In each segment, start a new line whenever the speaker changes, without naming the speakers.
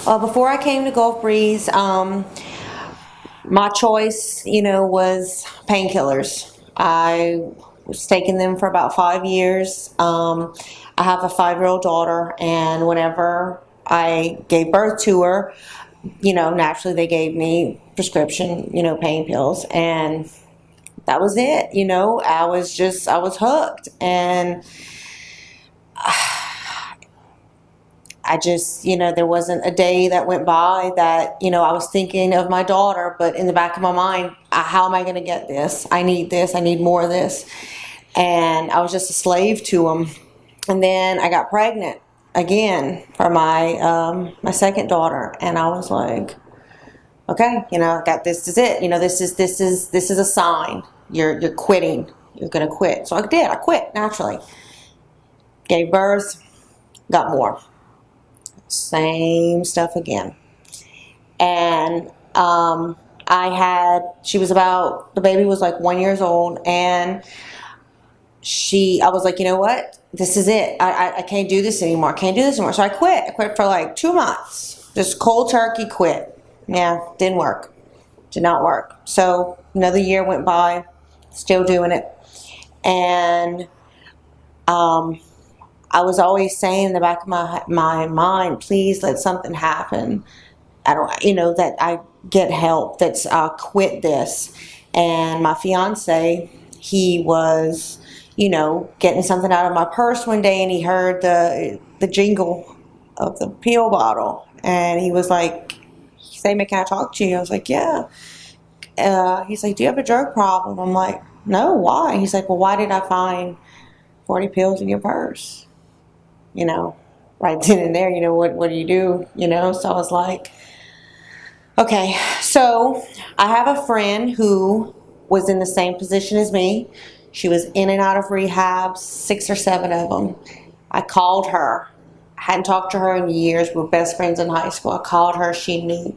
Before I came to Gulf Breeze, my choice, was painkillers. I was taking them for about 5 years. I have a 5-year-old daughter, and whenever I gave birth to her, naturally they gave me prescription, pain pills, and that was it. I was hooked, and I just, there wasn't a day that went by that, I was thinking of my daughter, but in the back of my mind, how am I going to get this? I need this. I need more of this. And I was just a slave to them. And then I got pregnant again for my second daughter, and I was like, okay, I got this. Is it? This is a sign. You're quitting. You're going to quit. So I did. I quit naturally. Gave birth. Got more. Same stuff again. And the baby was like 1 year old, and I was like, you know what? This is it. I can't do this anymore. I can't do this anymore. So I quit. I quit for like 2 months. Just cold turkey quit. Yeah, didn't work. Did not work. So another year went by, still doing it. And I was always saying in the back of my mind, please let something happen. That I get help, that's quit this. And my fiance, he was, getting something out of my purse one day, and he heard the jingle of the pill bottle. And he was like, Sammy, can I talk to you? I was like, yeah. He's like, do you have a drug problem? I'm like, no, why? He's like, well, why did I find 40 pills in your purse? Right then and there, what do you do? So I was like, okay. So I have a friend who was in the same position as me. She was in and out of rehab, 6 or 7 of them. I called her. I hadn't talked to her in years. We were best friends in high school. I called her. She knew.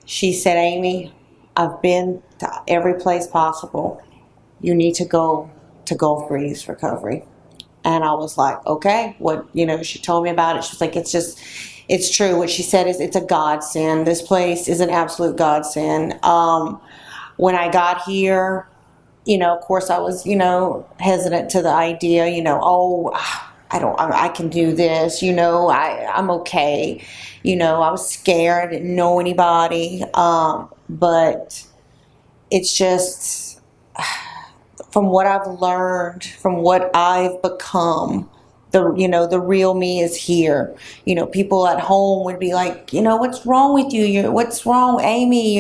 She said, Amy, I've been to every place possible. You need to go to Gulf Breeze Recovery. And I was like, okay, she told me about it. She's like, it's true. What she said is, it's a godsend. This place is an absolute godsend. When I got here, of course I was, hesitant to the idea, I can do this, I'm okay. I was scared. I didn't know anybody. But it's just, from what I've learned, from what I've become, the real me is here. People at home would be like, what's wrong with you? What's wrong, Amy?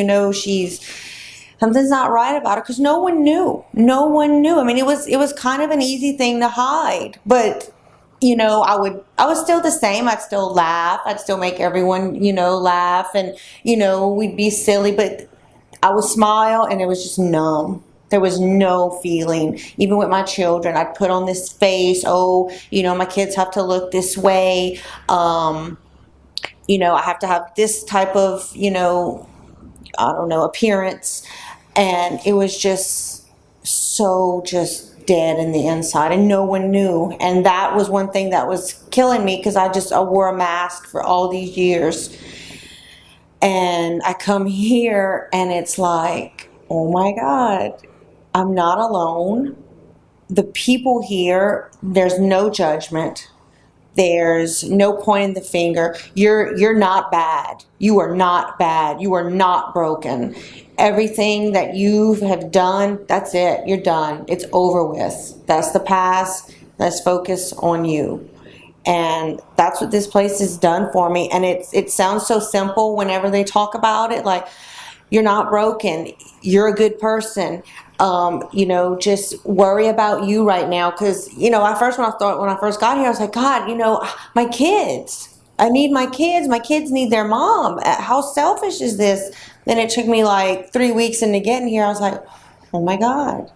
Something's not right about her, because no one knew. No one knew. I mean, it was kind of an easy thing to hide, but I was still the same. I'd still laugh. I'd still make everyone, laugh, and we'd be silly, but I would smile, and it was just numb. There was no feeling. Even with my children, I'd put on this face. My kids have to look this way. I have to have this type of, appearance. And it was just so just dead in the inside, and no one knew. And that was one thing that was killing me, because I wore a mask for all these years. And I come here, and it's like, oh my God, I'm not alone. The people here, there's no judgment. There's no pointing the finger. You're not bad. You are not bad. You are not broken. Everything that you have done, that's it. You're done. It's over with. That's the past. Let's focus on you. And that's what this place has done for me. And it sounds so simple whenever they talk about it, like, you're not broken. You're a good person. Just worry about you right now. Because, when I first got here, I was like, God, my kids. I need my kids. My kids need their mom. How selfish is this? Then it took me like 3 weeks into getting here. I was like, oh my God.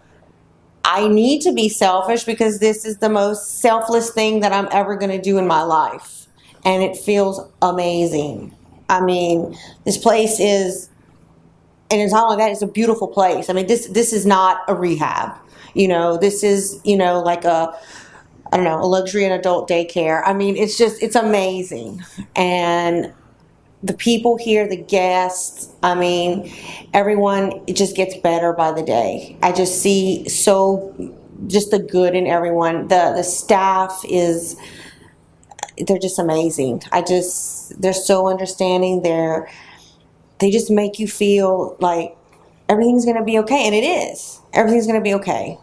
I need to be selfish, because this is the most selfless thing that I'm ever going to do in my life. And it feels amazing. I mean, this place is, and it's not only that, it's a beautiful place. I mean, this is not a rehab. This is, like a luxury and adult daycare. I mean, it's amazing. And the people here, the guests, I mean, everyone, it just gets better by the day. I just see just the good in everyone. The staff they're just amazing. They're so understanding. They just make you feel like everything's going to be okay. And it is. Everything's going to be okay.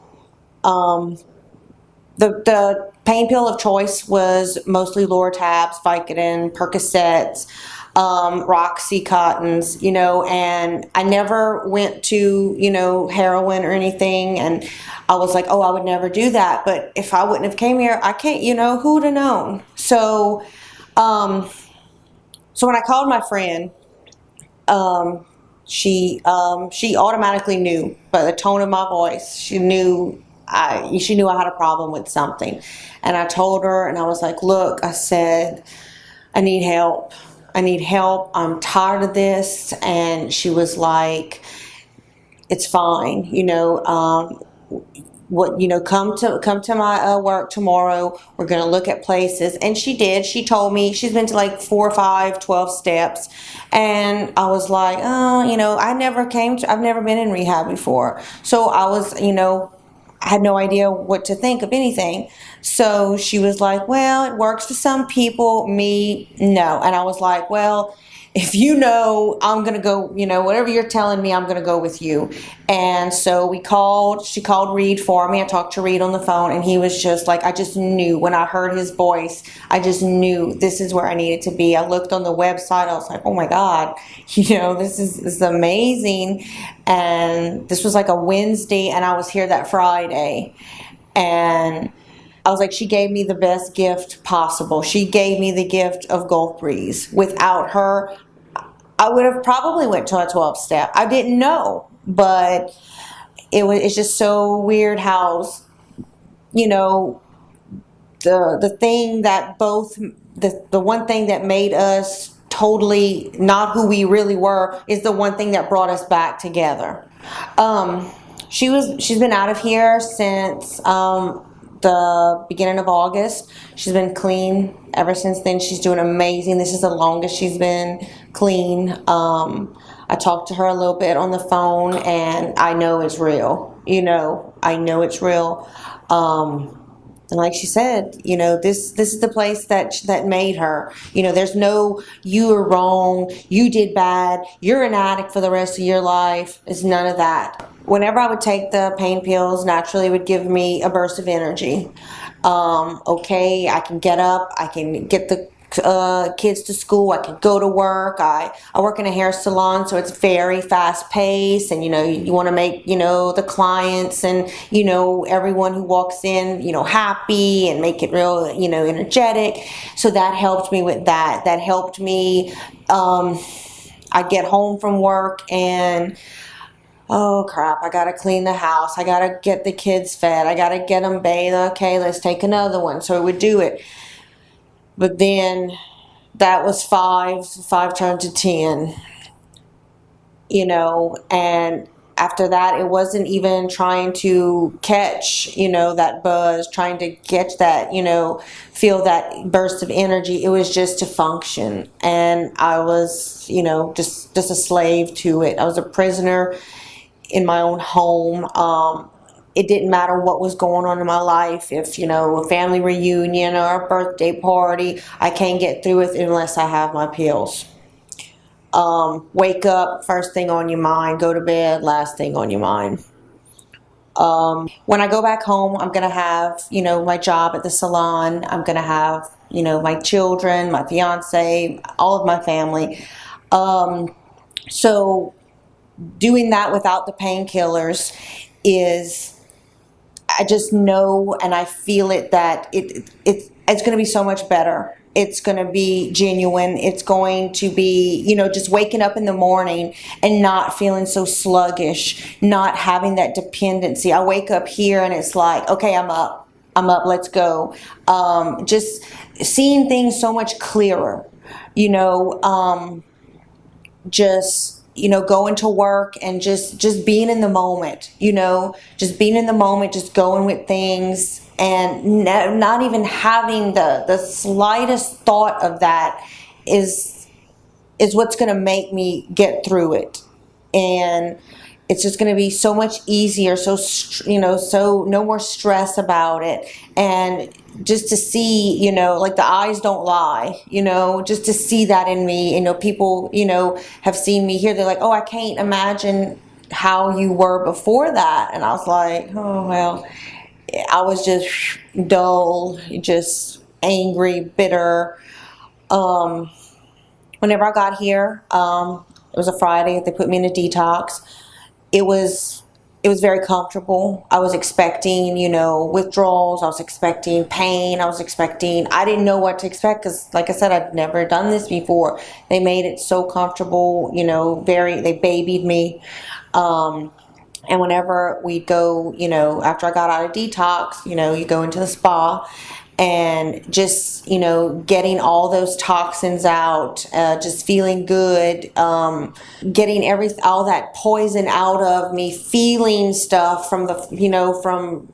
The pain pill of choice was mostly Lortabs, Vicodin, Percocets, Roxycontins, and I never went to, heroin or anything. And I was like, oh, I would never do that. But if I wouldn't have came here, I can't, who would have known? So when I called my friend, she automatically knew by the tone of my voice. She knew I had a problem with something. And I told her, and I was like, look, I said, I need help. I'm tired of this. And she was like, it's fine. Come to my work tomorrow. We're going to look at places. And she did. She told me she's been to like 4 or 5, 12 steps. And I was like, oh, I've never been in rehab before. So I was, I had no idea what to think of anything. So she was like, well, it works for some people, me, no. And I was like, well, if I'm going to go, whatever you're telling me, I'm going to go with you. And so she called Reed for me. I talked to Reed on the phone, and he was just like, I just knew when I heard his voice, I just knew this is where I needed to be. I looked on the website. I was like, oh my God, this is amazing. And this was like a Wednesday, and I was here that Friday. And I was like, she gave me the best gift possible. She gave me the gift of Gulf Breeze. Without her, I would have probably went to a 12-step. I didn't know, but it's just so weird how, the thing that the one thing that made us totally not who we really were is the one thing that brought us back together. She's been out of here since the beginning of August. She's been clean ever since then. She's doing amazing. This is the longest she's been clean. I talked to her a little bit on the phone, and I know it's real. I know it's real. And like she said, this is the place that made her. There's no, you were wrong, you did bad, you're an addict for the rest of your life. It's none of that. Whenever I would take the pain pills, naturally it would give me a burst of energy. Okay, I can get up, I can get the kids to school, I can go to work. I work in a hair salon, so it's very fast paced, and you want to make the clients and everyone who walks in happy and make it real energetic. So that helped me with that. That helped me. I get home from work and oh crap, I gotta clean the house, I gotta get the kids fed, I gotta get them bathed. Okay, let's take another one. So I would do it. But then that was 5 turned to 10, and after that, it wasn't even trying to catch, that buzz, trying to catch that, feel that burst of energy. It was just to function. And I was, just a slave to it. I was a prisoner in my own home. It didn't matter what was going on in my life. If, a family reunion or a birthday party, I can't get through it unless I have my pills. Wake up, first thing on your mind. Go to bed, last thing on your mind. When I go back home, I'm going to have, my job at the salon. I'm going to have, my children, my fiance, all of my family. So doing that without the painkillers I just know and I feel it that it's going to be so much better. It's going to be genuine. It's going to be, just waking up in the morning and not feeling so sluggish, not having that dependency. I wake up here and it's like, okay, I'm up, let's go. Just seeing things so much clearer, going to work and just being in the moment, just being in the moment, just going with things and not even having the slightest thought of that is is what's going to make me get through it. And it's just going to be so much easier, so so no more stress about it. And just to see, like, the eyes don't lie, just to see that in me. People, have seen me here, they're like, oh, I can't imagine how you were before that. And I was like, oh, well, I was just dull, just angry, bitter. Whenever I got here, it was a Friday. They put me in a detox. It was very comfortable. I was expecting, withdrawals. I was expecting pain. I didn't know what to expect because, like I said, I'd never done this before. They made it so comfortable, they babied me. And whenever we go, after I got out of detox, you go into the spa, and just, getting all those toxins out, just feeling good, getting all that poison out of me, feeling stuff from from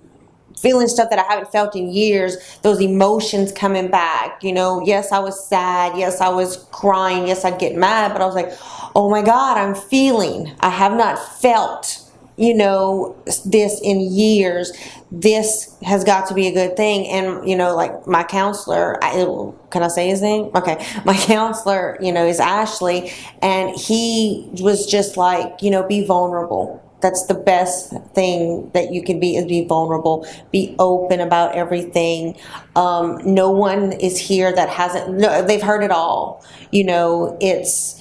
feeling stuff that I haven't felt in years, those emotions coming back. Yes, I was sad. Yes, I was crying. Yes, I'd get mad, but I was like, oh my God, I have not felt this in years. This has got to be a good thing. And, like my counselor, can I say his name? Okay. My counselor, is Ashley, and he was just like, be vulnerable. That's the best thing that you can be, is be vulnerable, be open about everything. No one is here that hasn't, no, they've heard it all. It's,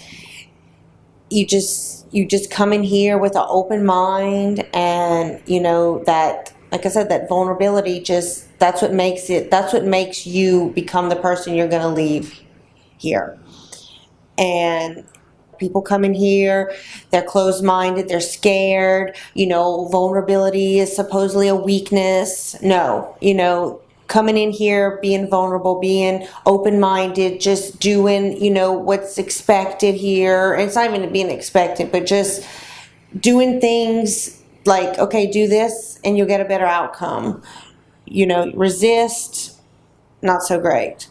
you just come in here with an open mind, and that, like I said, that vulnerability, that's what makes you become the person you're going to leave here. And people come in here, they're closed-minded, they're scared, vulnerability is supposedly a weakness. No, coming in here, being vulnerable, being open-minded, just doing, what's expected here. And it's not even being expected, but just doing things like, okay, do this and you'll get a better outcome. Resist, not so great.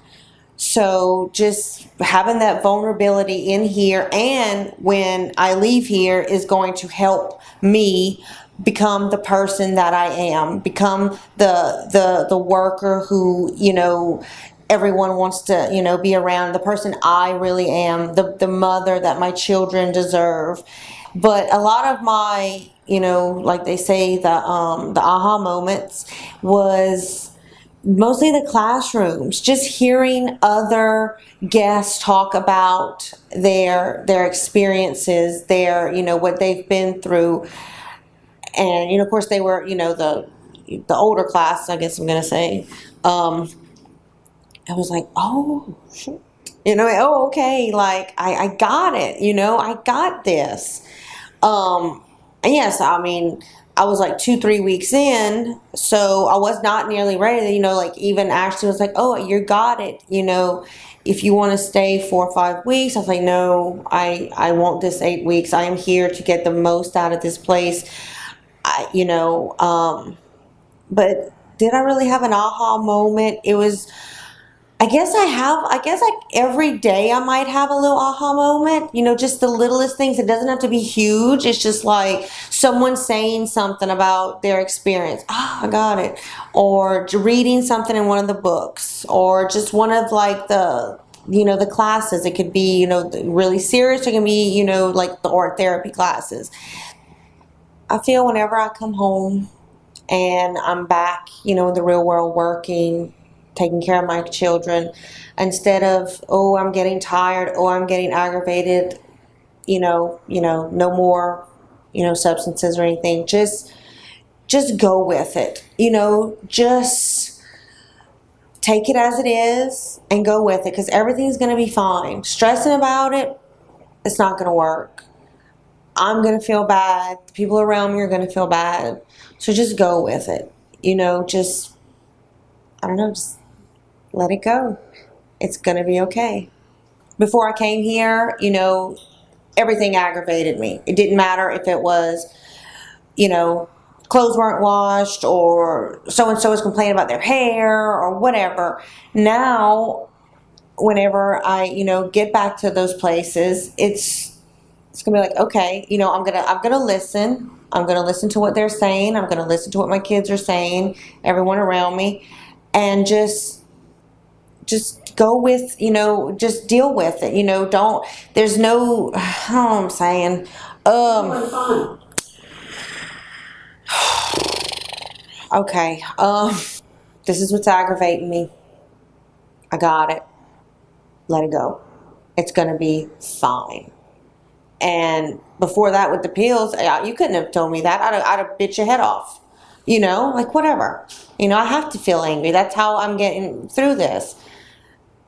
So just having that vulnerability in here, and when I leave here, is going to help me become the person that I am, become the worker who, everyone wants to, be around, the person I really am, the mother that my children deserve. But a lot of my, like they say, the aha moments was mostly the classrooms, just hearing other guests talk about their experiences, their, what they've been through. And, of course, they were, the older class, I guess I'm going to say. I was like, oh, shit. Oh, okay, like, I got it, I got this. Yes, I mean, I was like 2-3 weeks in, so I was not nearly ready. Like, even Ashley was like, oh, you got it. If you want to stay 4 or 5 weeks. I was like, no, I want this 8 weeks. I am here to get the most out of this place. But did I really have an aha moment? It was, I guess like every day I might have a little aha moment, just the littlest things. It doesn't have to be huge. It's just like someone saying something about their experience. I got it. Or reading something in one of the books, or just one of like the classes. It could be, really serious. It can be, like the art therapy classes. I feel whenever I come home and I'm back, in the real world working, taking care of my children, instead of, oh, I'm getting tired, oh, I'm getting aggravated, no more, substances or anything. Just go with it. Just take it as it is and go with it, because everything's going to be fine. Stressing about it, it's not going to work. I'm going to feel bad. The people around me are going to feel bad. So just go with it. Just, I don't know, just let it go. It's going to be okay. Before I came here, everything aggravated me. It didn't matter if it was, clothes weren't washed, or so-and-so was complaining about their hair or whatever. Now, whenever I, get back to those places, it's gonna be like, okay, I'm gonna listen. I'm gonna listen to what they're saying. I'm gonna listen to what my kids are saying, everyone around me, and just go with, just deal with it. Don't, there's no, how I'm saying, okay, this is what's aggravating me. I got it. Let it go. It's gonna be fine. And before that, with the pills, you couldn't have told me that. I'd have bit your head off. Like whatever. I have to feel angry. That's how I'm getting through this.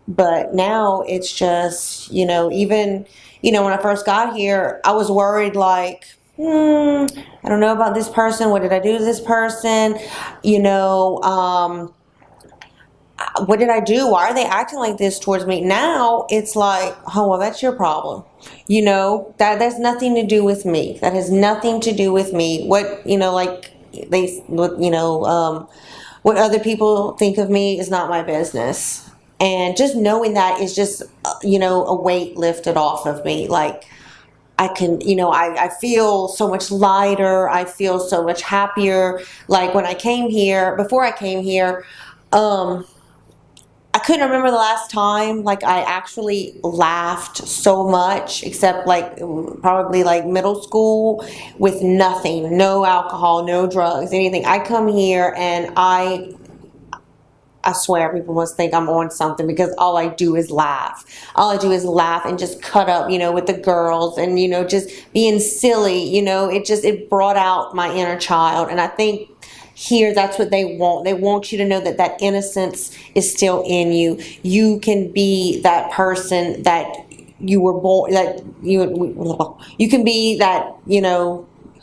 But now it's just, even, when I first got here, I was worried like, I don't know about this person. What did I do to this person? What did I do? Why are they acting like this towards me? Now it's like, oh, well, that's your problem. That's nothing to do with me. That has nothing to do with me. What, like what other people think of me is not my business. And just knowing that is just, a weight lifted off of me. Like, I can, I feel so much lighter. I feel so much happier. Like when I came here, before I came here, I couldn't remember the last time like I actually laughed so much, except like probably like middle school, with nothing, no alcohol, no drugs, anything. I come here and I swear people must think I'm on something, because all I do is laugh. All I do is laugh and just cut up, with the girls, and, just being silly, it brought out my inner child. And I think here, that's what they want. They want you to know that that innocence is still in you. You can be that person that you were born, that you can be that,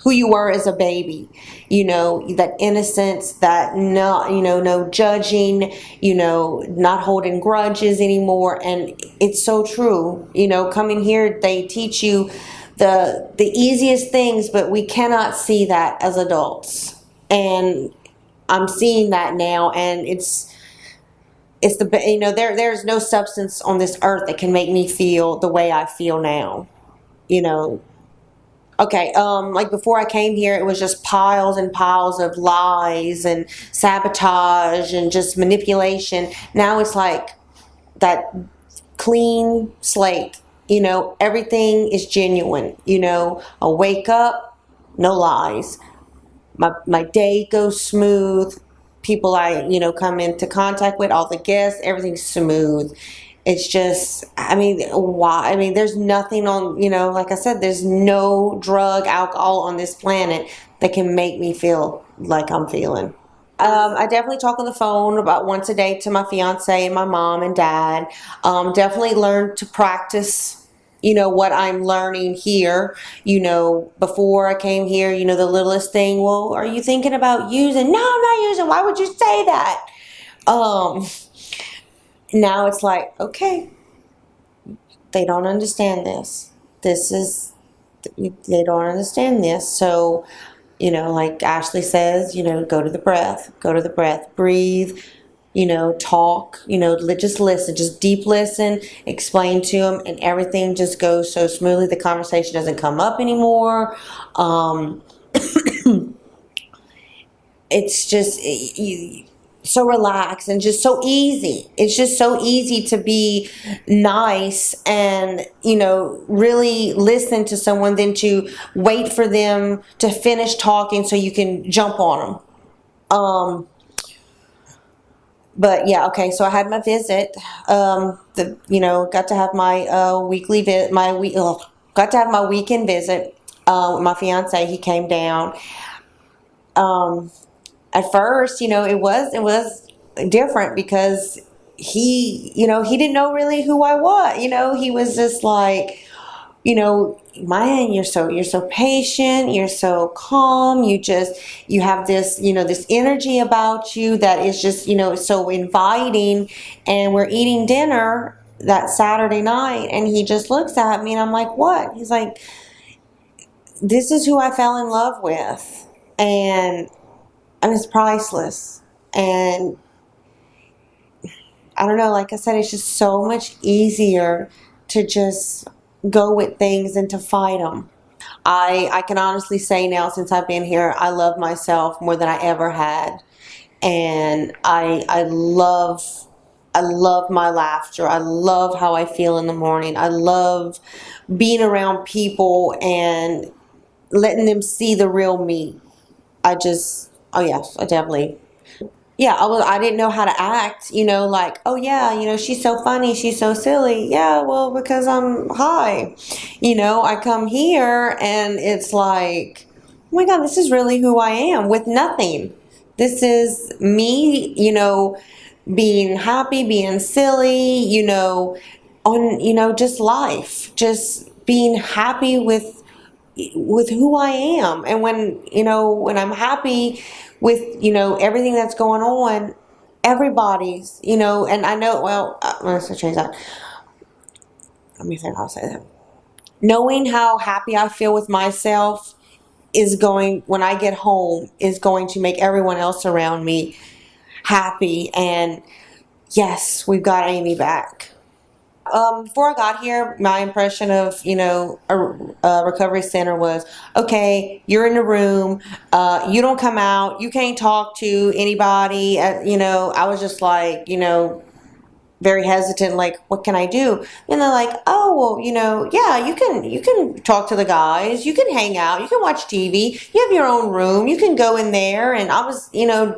who you were as a baby, that innocence, that no judging, not holding grudges anymore. And it's so true. Coming here, they teach you the easiest things, but we cannot see that as adults. And I'm seeing that now, and it's there's no substance on this earth that can make me feel the way I feel now. Okay, like before I came here, it was just piles and piles of lies and sabotage and just manipulation. Now it's like that clean slate. Everything is genuine. I wake up, no lies. My day goes smooth. People I, come into contact with, all the guests, everything's smooth. It's just, why? There's nothing on, like I said, there's no drug, alcohol on this planet that can make me feel like I'm feeling. I definitely talk on the phone about once a day to my fiance and my mom and dad. Definitely learn to practice, what I'm learning here. Before I came here, the littlest thing, well, are you thinking about using? No, I'm not using. Why would you say that? Now it's like, okay, they don't understand this. They don't understand this. So, like Ashley says, go to the breath, breathe, talk, just listen, just deep listen, explain to them, and everything just goes so smoothly. The conversation doesn't come up anymore. It's just so relaxed and just so easy. It's just so easy to be nice and, really listen to someone than to wait for them to finish talking so you can jump on them. But yeah, okay. So I had my visit. Got to have my weekly visit. Got to have my weekend visit with my fiance. He came down. At first, it was different because he didn't know really who I was. He was just like, Maya, you're so patient, you're so calm, you have this, this energy about you that is just, so inviting. And we're eating dinner that Saturday night, and he just looks at me, and I'm like, what? He's like, this is who I fell in love with. And it's priceless. And I don't know, like I said, it's just so much easier to just go with things than to fight them. I can honestly say now, since I've been here, I love myself more than I ever had. And I love my laughter. I love how I feel in the morning. I love being around people and letting them see the real me. Oh yes, I definitely. Yeah, I didn't know how to act, like, oh yeah, she's so funny, she's so silly. Yeah, well, because I'm high. I come here and it's like, oh my God, this is really who I am with nothing. This is me, being happy, being silly, just life, just being happy with who I am. And when I'm happy with, everything that's going on, everybody's, and I know, well, let's change that. Let me think how I'll say that. Knowing how happy I feel with myself when I get home, is going to make everyone else around me happy. And yes, we've got Amy back. Before I got here, my impression of, a recovery center was, okay, you're in the room, you don't come out, you can't talk to anybody. I was just like, very hesitant, like, what can I do? And they're like, oh, well, yeah, you can talk to the guys, you can hang out, you can watch TV, you have your own room, you can go in there. And I was,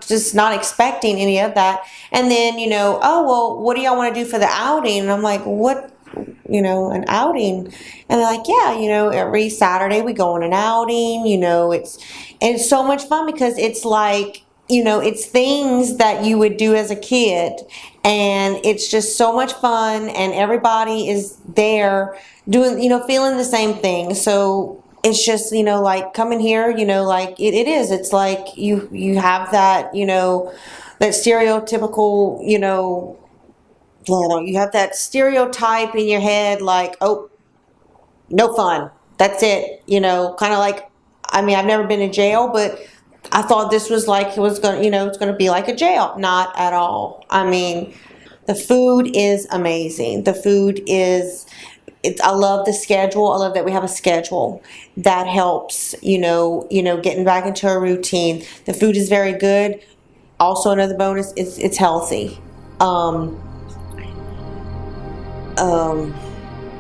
just not expecting any of that. And then, oh, well, what do y'all want to do for the outing? And I'm like, what, an outing? And they're like, yeah, every Saturday we go on an outing, it's so much fun, because it's like, it's things that you would do as a kid, and it's just so much fun, and everybody is there doing, feeling the same thing. So it's just, like coming here, like it is. It's like you have that, that stereotypical, you have that stereotype in your head, like, oh, no fun. That's it. Kind of like, I mean, I've never been in jail, but I thought this was like, it was going to, it's going to be like a jail. Not at all. I mean, the food is amazing. The food is, I love the schedule. I love that we have a schedule that helps, getting back into a routine. The food is very good. Also, another bonus is it's healthy.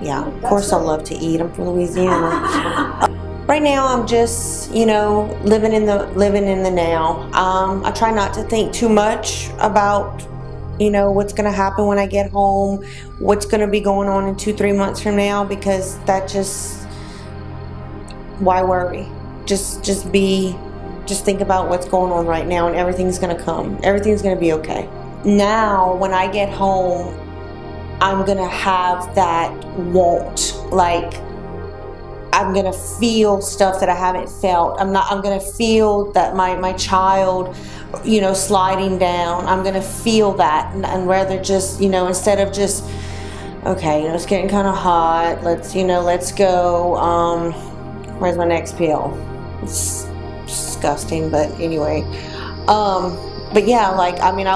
Yeah, of course I love to eat. I'm from Louisiana. Right now, I'm just, living in the now. I try not to think too much about, what's going to happen when I get home, what's going to be going on in 2-3 months from now, because why worry? Just think about what's going on right now, and everything's going to come. Everything's going to be okay. Now, when I get home, I'm going to have that want, like, I'm going to feel stuff that I haven't felt. I'm going to feel that my child, sliding down. I'm going to feel that, and rather just, instead of just, okay, it's getting kind of hot. Let's go. Where's my next pill? It's disgusting, but anyway. But yeah, like, I mean,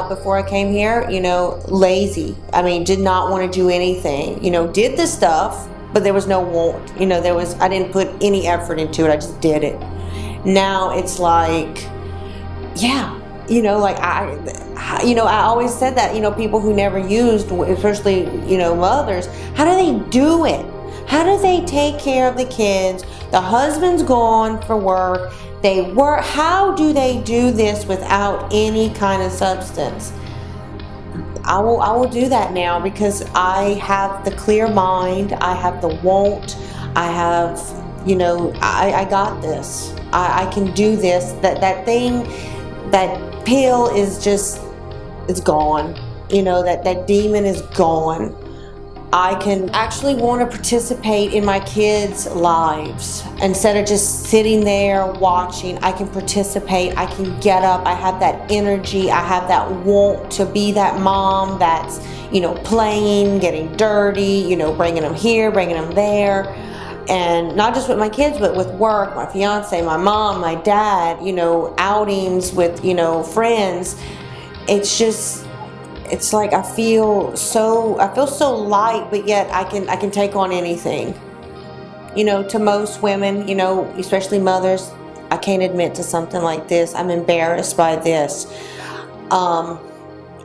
before I came here, lazy. I mean, did not want to do anything, did the stuff, but there was no want, I didn't put any effort into it. I just did it. Now it's like, yeah, like I always said that, people who never used, especially, mothers, how do they do it? How do they take care of the kids? The husband's gone for work. How do they do this without any kind of substance? I will do that now, because I have the clear mind. I have the want. I have, I got this. I can do this. That thing, that pill is just, it's gone. That demon is gone. I can actually want to participate in my kids' lives instead of just sitting there watching. I can participate. I can get up. I have that energy. I have that want to be that mom that's, playing, getting dirty, bringing them here, bringing them there. And not just with my kids, but with work, my fiance, my mom, my dad, outings with, friends. It's just, it's like I feel so light, but yet I can take on anything. You know, to most women, you know, especially mothers, I can't admit to something like this. I'm embarrassed by this.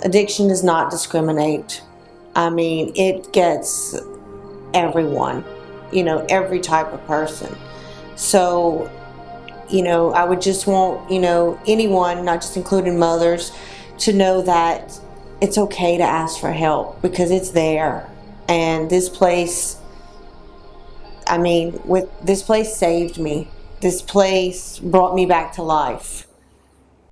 Addiction does not discriminate. I mean, it gets everyone, you know, every type of person. So, you know, I would just want, you know, anyone, not just including mothers, to know that it's okay to ask for help because it's there. And this place, I mean, this place saved me. This place brought me back to life.